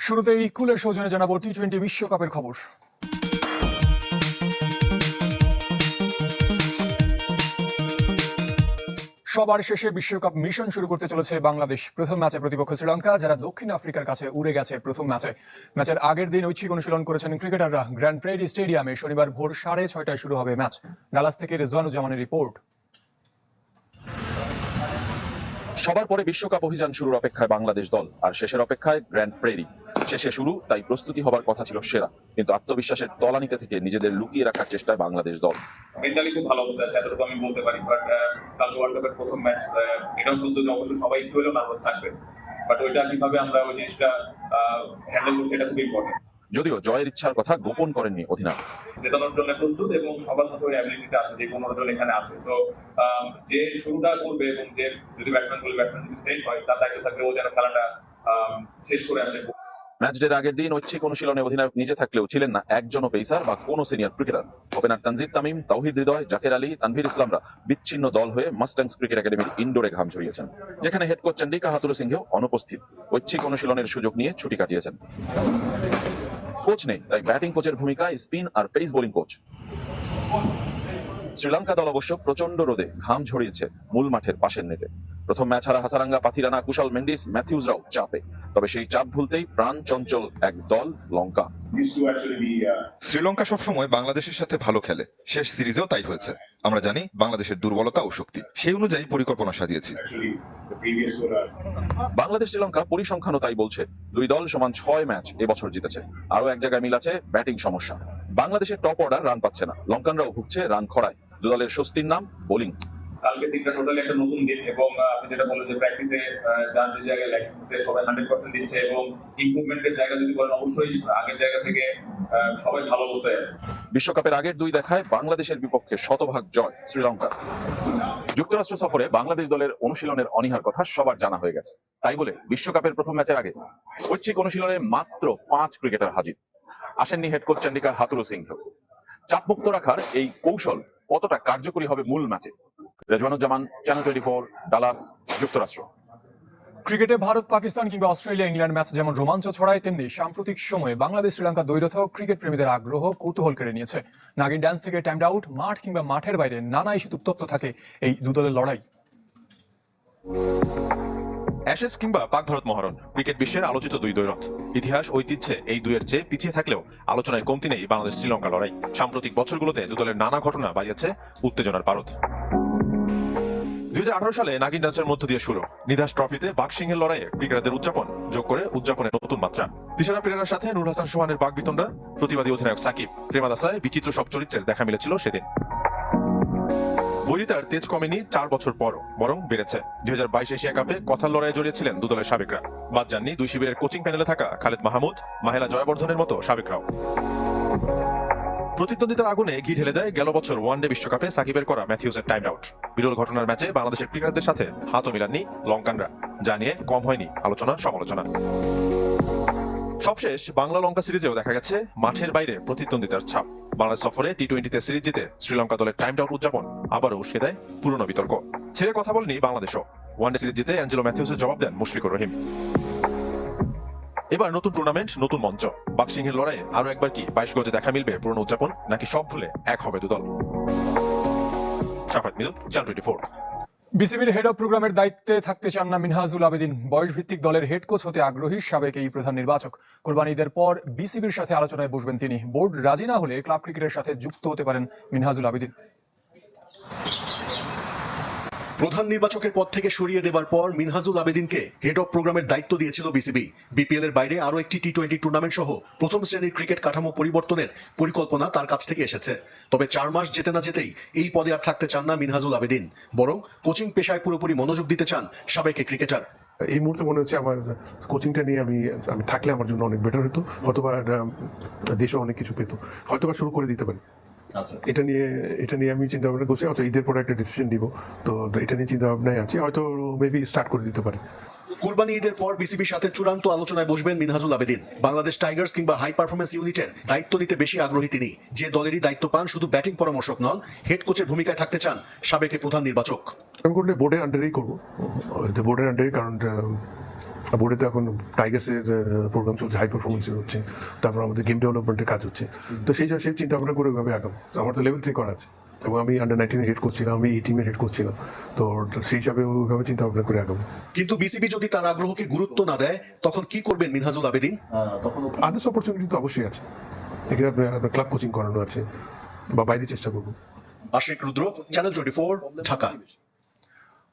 শুরুতেই কুলের সৌজন্যে জানাবো টি-20 বিশ্বকাপের খবর। সবার শেষে বিশ্বকাপ মিশন শুরু করতে চলেছে বাংলাদেশ। প্রথম ম্যাচে প্রতিপক্ষ শ্রীলঙ্কা, যারা দক্ষিণ আফ্রিকার কাছে উড়ে গেছে প্রথম ম্যাচের আগের দিন ঐচ্ছিক অনুশীলন করেছেন ক্রিকেটাররা। গ্র্যান্ড প্রেরি স্টেডিয়ামে শনিবার ভোর 6:30টায় শুরু হবে ম্যাচ। ডালাস থেকে রেজওয়ানুজ্জামানের রিপোর্ট। সবার পরে বিশ্বকাপ অভিযান শুরুর অপেক্ষায় বাংলাদেশ দল, আর শেষের অপেক্ষায় গ্র্যান্ড প্রেরি। শেষে শুরু, তাই প্রস্তুতি হবার কথা ছিল সেরা, কিন্তু আত্মবিশ্বাসের তলানিতে থেকে নিজেদের লুকিয়ে রাখার চেষ্টায় বাংলাদেশ দল। মেন্টালি খুব ভালো অবস্থা আছে, এতটুকু আমি বলতে পারি। বাট কাল ওয়ার্ল্ড কাপের প্রথম ম্যাচ, এটাও সত্য যে অবশ্যই সবাই একটু হলেও নার্ভাস থাকবে, বাট ওইটা কিভাবে আমরা ওই জিনিসটা হ্যান্ডেল করছি এটা খুব ইম্পর্টেন্ট। যদিও জয়ের ইচ্ছার কথা গোপন করেননি অধিনায়ক। জেতানোর জন্য প্রস্তুত এবং সবার মতো ওই অ্যাবিলিটিটা আছে, যে 15 জন এখানে আছে। সো যে শুরুটা করবে এবং যে যদি ব্যাটসম্যান যদি সেট হয়, তার দায়িত্ব থাকবে ও যেন খেলাটা শেষ করে আসে। ম্যাচ ডের আগের দিন ঐচ্ছিক অনুশীলনে অধিনায়ক নিজে থাকলেও ছিলেন না একজনও পেসার বা কোনো senior cricketer. Opener Tanzid Tamim, Towhid Hridoy, Zaker Ali, Tanvir ইসলামরা বিচ্ছিন্ন দল হয়ে মাস্টাংস ক্রিকেট একাডেমির ইনডোরে ঘাম ঝরিয়েছেন, যেখানে হেড কোচ চন্ডিকা হাথুরু সিংহেও অনুপস্থিত। ঐচ্ছিক অনুশীলনের সুযোগ নিয়ে ছুটি কাটিয়েছেন। কোচ নেই, তাই ব্যাটিং কোচের ভূমিকায় স্পিন আর পেস বোলিং কোচ। শ্রীলঙ্কা দল অবশ্য প্রচন্ড রোদে ঘাম ঝরিয়েছে মূল মাঠের পাশের নেটে। প্রথম ম্যাচ হারা হাসারাঙ্গা, পাথিরানা, কুশাল মেন্ডিস, ম্যাথিউজরাও চাপে। তবে সেই চাপ ভুলতেই প্রাণ চঞ্চল এক দল লঙ্কা। শ্রীলঙ্কা সবসময় বাংলাদেশের সাথে ভালো খেলে, শেষ সিরিজেও তাই হয়েছে। আমরা জানি বাংলাদেশের দুর্বলতা ও শক্তি, সেই অনুযায়ী পরিকল্পনা সাজিয়েছি। বাংলাদেশ শ্রীলঙ্কা পরিসংখ্যানও তাই বলছে। দুই দল সমান 6 ম্যাচ এবছর জিতেছে। আরো এক জায়গায় মিল আছে, ব্যাটিং সমস্যা। বাংলাদেশের টপ অর্ডার রান পাচ্ছে না, লঙ্কানরাও ভুগছে রান খরায়। দু দলের স্বস্তির নাম বোলিং। কালকে দিনটা টোটালি একটা নতুন দিন, এবং আপনি যেটা বললেন যে প্র্যাকটিসে যার যে জায়গায় ল্যাকিংসে সবাই 100% দিচ্ছে, এবং ইমপ্রুভমেন্টের জায়গা যদি বলেন অবশ্যই আগের জায়গা থেকে সবাই ভালো অবস্থায় আছে। বিশ্বকাপের আগের দুই দেখায় বাংলাদেশের বিপক্ষে শতভাগ জয় শ্রীলঙ্কা। যুক্তরাষ্ট্র সফরে বাংলাদেশ দলের অনুশীলনের অনীহার কথা সবার জানা হয়ে গেছে। তাই বলে বিশ্বকাপের প্রথম ম্যাচের আগে ঐচ্ছিক অনুশীলনে মাত্র 5 ক্রিকেটার হাজির। আসেননি হেড কোচ চন্ডিকা হাথুরু সিংহ। চাপমুক্ত রাখার এই কৌশল কতটা কার্যকরী হবে মূল ম্যাচে? রেজওয়ানুজ্জামান, চ্যানেল 24, ডালাস, যুক্তরাষ্ট্র। ক্রিকেটে ভারত, পাকিস্তান কিংবা অস্ট্রেলিয়া, ইংল্যান্ড ম্যাচ যেমন রোমাঞ্চ ছড়ায়, তেমনি সাম্প্রতিক সময়ে বাংলাদেশ শ্রীলঙ্কা দ্বৈরথ ক্রিকেট প্রেমীদের আগ্রহ কৌতূহল কেড়ে নিয়েছে। নাগিন ড্যান্স থেকে টাইমড আউট, মাঠ কিংবা মাঠের বাইরে নানা ইস্যুতে উত্তপ্ত থাকে এই দু দলের লড়াই। অ্যাশেজ কিংবা পাক ভারত মহারণ, ক্রিকেট বিশ্বের আলোচিত দুই দ্বৈরথ। ইতিহাস ঐতিহ্যে এই দুইয়ের চেয়ে পিছিয়ে থাকলেও আলোচনায় কমতি নেই বাংলাদেশ শ্রীলঙ্কা লড়াই। সাম্প্রতিক বছরগুলোতে দু দলের নানা ঘটনা বাড়িয়েছে উত্তেজনার পারদ। 2018 সালে নাগিন ডান্সের মধ্য দিয়ে শুরু। নিধাস ট্রফিতে বাঘসিংহের লড়াইয়ে ক্রিকেটারদের উদযাপন যোগ করে উদযাপনের নতুন মাত্রা। দিশারা পেরেরার সাথে নূর হাসান সোহানের বাগবিতণ্ডা, প্রতিবাদী অধিনায়ক সাকিব, প্রেমাদাসায় বিচিত্র সব চরিত্রের দেখা মিলেছিল সেদিন। বৈরিতার তেজ কমেনি 4 বছর পরও, বরং বেড়েছে। 2022 এশিয়া কাপে কথার লড়াইয়ে জড়িয়েছিলেন দু দলের সাবেকরা। বাদ যাননি দুই শিবিরের কোচিং প্যানেলে থাকা খালেদ মাহমুদ, মাহেলা জয়বর্ধনের মতো সাবেকরাও। প্রতিদ্বন্দ্বিতার আগুনে ঘি ঢেলে দেয় গেল বছর ওয়ানডে বিশ্বকাপে সাকিবের করা ম্যাথিউজের টাইম আউট। বিরল ঘটনার ম্যাচে বাংলাদেশের ক্রিকেটারদের সাথে হাতও মিলাননি লঙ্কানরা, যা নিয়ে কম হয়নি আলোচনা সমালোচনা। সবশেষ বাংলা লঙ্কা সিরিজেও দেখা গেছে মাঠের বাইরে প্রতিদ্বন্দ্বিতার ছাপ। বাংলাদেশ সফরে টি-20তে সিরিজ জিতে শ্রীলঙ্কা দলের টাইম আউট উদযাপন আবারও উস্কে দেয় পুরনো বিতর্ক। ছেড়ে কথা বলেনি বাংলাদেশও। ওয়ানডে সিরিজ জিতে অ্যাঞ্জেলো ম্যাথিউসের জবাব দেন মুশফিকুর রহিম। এবার নতুন টুর্নামেন্ট, নতুন মঞ্চ। বাঘসিংহের লড়াইয়ে আরো একবার কি 22 গজে দেখা মিলবে পুরনো উদযাপন, নাকি সব ভুলে এক হবে দুদল? শাফাত মিদুল, চ্যানেল 24। বিসিবির হেড অফ প্রোগ্রামের দায়িত্বে থাকতে চান না মিনহাজুল আবেদিন। বয়সভিত্তিক দলের হেড কোচ হতে আগ্রহী সাবেক এই প্রধান নির্বাচক। কোরবানি ঈদের পর বিসিবির সাথে আলোচনায় বসবেন তিনি। বোর্ড রাজি না হলে ক্লাব ক্রিকেটের সাথে যুক্ত হতে পারেন মিনহাজুল আবেদিন। প্রধান নির্বাচকের পদ থেকে সরিয়ে দেবার পর মিনহাজুল আবেদিনকে হেড অফ প্রোগ্রামের দায়িত্ব দিয়েছিল বিসিবি। বিপিএল এর বাইরে আরো একটি টি-20 টুর্নামেন্ট সহ প্রথম শ্রেণীর ক্রিকেট কাঠামো পরিবর্তনের পরিকল্পনা তার কাছ থেকে এসেছে। তবে 4 মাস যেতে না যেতেই এই পদে আর থাকতে চান না মিনহাজুল আবেদিন, বরং কোচিং পেশায় পুরোপুরি মনোযোগ দিতে চান সাবেক ক্রিকেটার। এই মুহূর্তে মনে হচ্ছে আমার কোচিংটা নিয়ে আমি থাকলে আমার জন্য অনেক বেটার হতো, হয়তোবা দেশে অনেক কিছু পেতো, হয়তোবা শুরু করে দিতে পারি। এটা নিয়ে আমি চিন্তা ভাবনা করছি। হয়তো ঈদের পরে একটা ডিসিশন দিব, তো এটা নিয়ে চিন্তা ভাবনায় আছি, হয়তো মেবি স্টার্ট করে দিতে পারি। কুরবানি ঈদের পর বিসিবির সাথে চূড়ান্ত আলোচনায় বসবেন মিনহাজুল আবেদিন। বাংলাদেশ টাইগার্স কিংবা হাই পারফরমেন্স ইউনিটের দায়িত্ব নিতে বেশি আগ্রহী তিনি। যে দলেরই দায়িত্ব পান শুধু ব্যাটিং পরামর্শক নন, হেড কোচের ভূমিকায় থাকতে চান সাবেক প্রধান নির্বাচক। আমি করলে বোর্ডের আন্ডারেই করবো, বোর্ডের আন্ডারে, কারণ বোর্ডে তো এখন টাইগার্সের প্রোগ্রাম চলছে, হাই পারফরমেন্সের হচ্ছে, তারপর আমাদের গেম ডেভেলপমেন্টের কাজ হচ্ছে। তো সেই চিন্তা ভাবনা করে ওইভাবে আগাবো। আমার তো লেভেল 3 করা আছে এবং আমি আন্ডার-19 হেড কোচ ছিলাম, আমি এই টিমের হেড কোচ ছিলাম, তো সেই হিসাবে ওইভাবে চিন্তা ভাবনা করে আগাবো। কিন্তু বিসিবি যদি তার আগ্রহকে গুরুত্ব না দেয় তখন কি করবেন মিনহাজুল আবেদিন? আদার্স অপরচুনিটি তো অবশ্যই আছে, এখানে আপনার ক্লাব কোচিং করানো আছে বা বাইরে চেষ্টা করবো। আশিক রুদ্র, চ্যানেল 24, ঢাকা।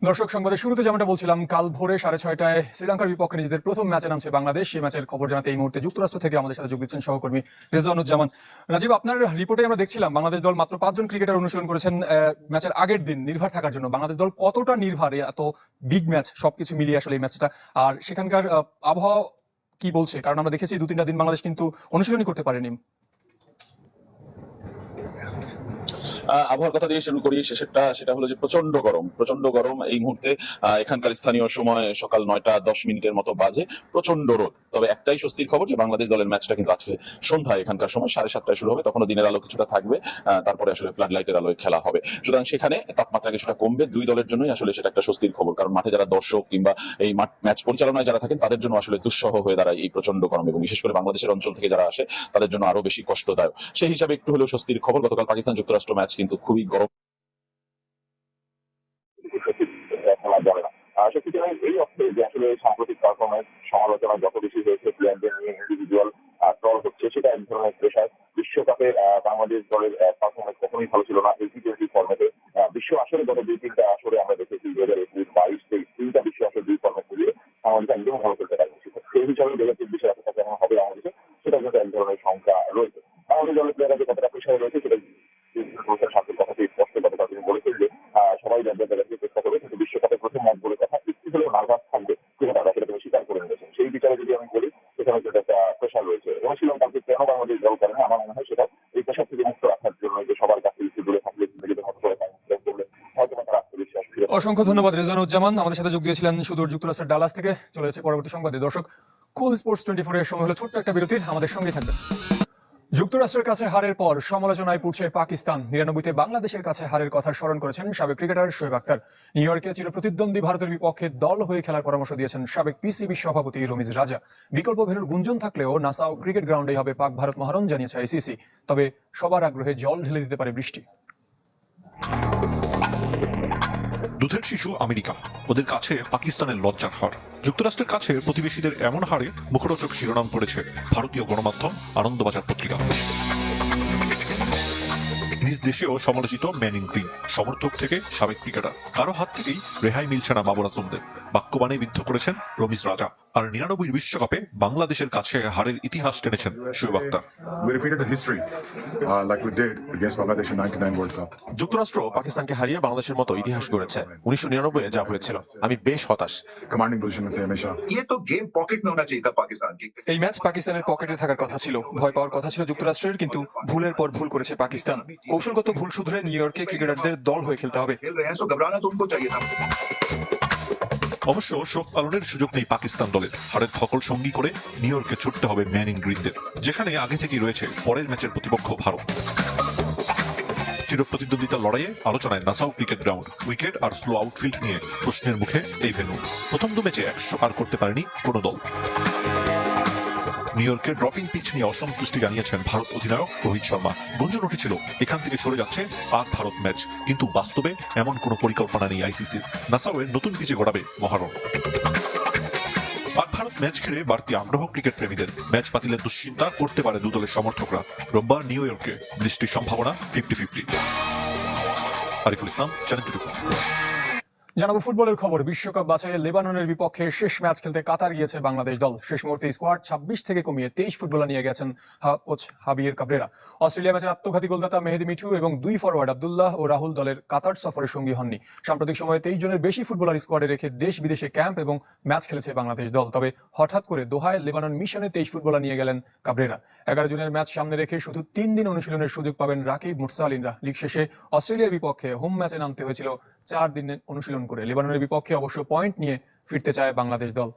দর্শক, সংবাদের শুরুতে যেমনটা বলছিলাম, কাল ভোরে 6:30টায় শ্রীলঙ্কার বিপক্ষে নিজেদের প্রথম ম্যাচে নামছে বাংলাদেশ। সেই ম্যাচের খবর জানাতে এই মুহূর্তে যুক্তরাষ্ট্র থেকে আমাদের সাথে যোগ দিচ্ছেন সহকর্মী রেজওয়ানুজ্জামান। রাজীব, আপনার রিপোর্টে আমরা দেখছিলাম বাংলাদেশ দল মাত্র 5 জন ক্রিকেটার অনুশীলন করেছেন ম্যাচের আগের দিন নির্ভর থাকার জন্য। বাংলাদেশ দল কতটা নির্ভর এত বিগ ম্যাচ সবকিছু মিলিয়ে আসলে এই ম্যাচটা, আর সেখানকার আবহাওয়া কি বলছে? কারণ আমরা দেখেছি 2-3টা দিন বাংলাদেশ কিন্তু অনুশীলনই করতে পারেনি। আবহাওয়ার কথা দিয়ে শুরু করি। শেষেরটা সেটা হলো যে প্রচন্ড গরম এই মুহূর্তে। এখানকার স্থানীয় সময় সকাল 9:10 মতো বাজে, প্রচন্ড রোদ। তবে একটাই স্বস্তির খবর যে বাংলাদেশ দলের ম্যাচটা কিন্তু আজকে সন্ধ্যায় এখানকার সময় 7:30টায় শুরু হবে। তখনও দিনের আলো কিছুটা থাকবে, তারপরে আসলে ফ্লাড লাইটের আলোয় খেলা হবে। সুতরাং সেখানে তাপমাত্রা কিছুটা কমবে। দুই দলের জন্যই আসলে সেটা একটা স্বস্তির খবর, কারণ মাঠে যারা দর্শক কিংবা এই ম্যাচ পরিচালনায় যারা থাকেন তাদের জন্য আসলে দুঃসহ হয়ে দাঁড়ায় এই প্রচন্ড গরম, এবং বিশেষ করে বাংলাদেশের অঞ্চল থেকে যারা আসে তাদের জন্য আরো বেশি কষ্টদায়ক। সেই হিসাবে একটু হলেও স্বস্তির খবর। গতকাল পাকিস্তান যুক্তরাষ্ট্র ম্যাচ কিন্তু খুবই গরম খেলা যাবে না। সত্যিকার এই অর্থে যে আসলে সাম্প্রতিক পারফরমেন্স সমালোচনা যত বেশি হয়েছে, প্লেয়ারদের নিয়ে ইন্ডিভিজুয়াল ট্রল হচ্ছে, সেটা এক ধরনের প্রেশার। বিশ্বকাপে বাংলাদেশ দলের পারফরমেন্স কখনোই ভালো ছিল না এই টি-20 ফর্মেটে। বিশ্ব আসরে গত 2-3টা আসরে আমরা দেখেছি 2021, 22, 23 3টা বিশ্ব আসরে 2 ফর্মেট মিলিয়ে বাংলাদেশ একদম ভালো খেলতে পারেনি। সেই হিসাবে 2023 এতটা কেমন হবে বাংলাদেশে, সেটা কিন্তু এক ধরনের শঙ্কা রয়েছে। বাংলাদেশ দলের প্লেয়াররা যে কতটা প্রেশারে রয়েছে সেটা শান্তির কথাটি স্পষ্ট কথা তিনি বলেছেন যে সবাই জানতে চেষ্টা করবে, কিন্তু বিশ্বকাপের প্রথম ম্যাচ বলে কথা একটু হলেও নার্ভাস থাকবে ক্রিকেটাররা, সেটা তিনি স্বীকার করে নিয়েছেন। সেই বিচারে যদি আমি বলি সেখানে কিন্তু একটা প্রেশার রয়েছে, এবং শ্রীলঙ্কাকে কেন বাংলাদেশ দল করে না, আমার মনে হয় সেটা এই প্রেশার থেকে মুক্ত রাখার জন্য, যে সবার কাছে একটু দূরে থাকলে জিন্দগিতে হতে পারে করলে হয়তো তার আত্মবিশ্বাস ফিরে। অসংখ্য ধন্যবাদ রেজওয়ানুজ্জামান, আমাদের সাথে যোগ দিয়েছিলেন সুদূর যুক্তরাষ্ট্রের ডালাস থেকে। চলে যাচ্ছে পরবর্তী সংবাদে। দর্শক, কুল স্পোর্টস 24 এর সময় হলো ছোট্ট একটা বিরতির, আমাদের সঙ্গে থাকবেন। যুক্তরাষ্ট্রের কাছে হারের পর সমালোচনায় পড়ছে পাকিস্তান। 99-তে বাংলাদেশের কাছে হারের কথা স্মরণ করেছেন সাবেক ক্রিকেটার শোয়েব আখতার। নিউ ইয়র্কে চিরপ্রতিদ্বন্দ্বী ভারতের বিপক্ষে দল হয়ে খেলার পরামর্শ দিয়েছেন সাবেক পিসিবি সভাপতি রমিজ রাজা। বিকল্প ভেন্যুর গুঞ্জন থাকলেও নাসাউ ক্রিকেট গ্রাউন্ডেই হবে পাক ভারত মহারণ, জানিয়েছে আইসিসি। তবে সবার আগ্রহে জল ঢেলে দিতে পারে বৃষ্টি। দুধের শিশু আমেরিকা, ওদের কাছে পাকিস্তানের লজ্জার হার। যুক্তরাষ্ট্রের কাছে প্রতিবেশীদের এমন হারে মুখরোচক শিরোনাম পড়েছে ভারতীয় গণমাধ্যম আনন্দবাজার পত্রিকা। নিজ দেশেও সমালোচিত ম্যানিং গ্রিন, সমর্থক থেকে সাবেক ক্রিকেটার, কারো হাত থেকেই রেহাই মিলছে না বাবর আজমদের। বাক্যবাণে বিদ্ধ করেছেন রমিজ রাজা। আর 99 বিশ্বকাপে বাংলাদেশের কাছে হারের ইতিহাস টেনেছেন শোয়েব আখতার। যুক্তরাষ্ট্র পাকিস্তানকে হারিয়ে বাংলাদেশের মতো ইতিহাস গড়েছে। 1999-এ যা হয়েছিল, আমি বেশ হতাশ। এই ম্যাচ পাকিস্তানের পকেটে থাকার কথা ছিল, ভয় পাওয়ার কথা ছিল যুক্তরাষ্ট্রের, কিন্তু ভুলের পর ভুল করেছে পাকিস্তান। কৌশলগত ভুল শুধরে নিউ ইয়র্কে ক্রিকেটারদের দল হয়ে খেলতে হবে। অবশ্য শোক পালনের সুযোগ নেই পাকিস্তান দলের। হারের ধকল সঙ্গী করে নিউ ইয়র্কে ছুটতে হবে ম্যানিং গ্রিনদের, যেখানে আগে থেকেই রয়েছে পরের ম্যাচের প্রতিপক্ষ ভারত। চিরপ্রতিদ্বন্দ্বিতার লড়াইয়ে আলোচনায় নাসাউ ক্রিকেট গ্রাউন্ড, উইকেট আর স্লো আউটফিল্ড নিয়ে প্রশ্নের মুখে এই ভেন্যু। প্রথম 2 ম্যাচে 100 পার করতে পারেনি কোনো দল। নিউ ইয়র্কের ড্রপিং পিচ নিয়ে অসন্তুষ্টি জানিয়েছেন ভারত অধিনায়ক রোহিত শর্মা। গুঞ্জন উঠেছিল এখান থেকে সরে যাচ্ছে পাক ভারত ম্যাচ, কিন্তু বাস্তবে এমন কোনো পরিকল্পনা নেই আইসিসির। নাসাউয়ের নতুন পিচে গড়াবে মহারণ। পাক ভারত ম্যাচ ঘিরে বাড়তি আগ্রহ ক্রিকেট প্রেমীদের। ম্যাচ বাতিলের দুশ্চিন্তা করতে পারে দু দলের সমর্থকরা। রোববার নিউ ইয়র্কে বৃষ্টির সম্ভাবনা 50-50। আরিফুল ইসলাম, চ্যানেল 24। জানাবো ফুটবলের খবর। বিশ্বকাপ বাছাইয়ে লেবাননের বিপক্ষে শেষ ম্যাচ খেলতে কাতার গিয়েছে বাংলাদেশ দল। শেষ মুহূর্তে স্কোয়াড 26 থেকে কমিয়ে 23 ফুটবলার নিয়ে গেছেন কোচ হাবিয়ের কাবরেরা। অস্ট্রেলিয়া ম্যাচের আত্মঘাতী গোলদাতা মেহেদি মিঠু এবং 2 ফরওয়ার্ড আব্দুল্লাহ ও রাহুল দলের কাতার সফরে সঙ্গী হননি। সাম্প্রতিক সময়ে 23 জনের বেশি ফুটবলার স্কোয়াডে রেখে দেশ বিদেশে ক্যাম্প এবং ম্যাচ খেলেছে বাংলাদেশ দল। তবে হঠাৎ করে দোহায় লেবানন মিশনে 23 ফুটবলার নিয়ে গেলেন কাবরেরা। 11 জনের ম্যাচ সামনে রেখে শুধু 3 দিন অনুশীলনের সুযোগ পাবেন রাকিব মুরসালিনরা। লিগ শেষে অস্ট্রেলিয়ার বিপক্ষে হোম ম্যাচে নামতে হয়েছিল 4 দিন অনুশীলন করে। লেবাননের বিপক্ষে অবশ্য পয়েন্ট নিয়ে ফিরতে চায় বাংলাদেশ দল।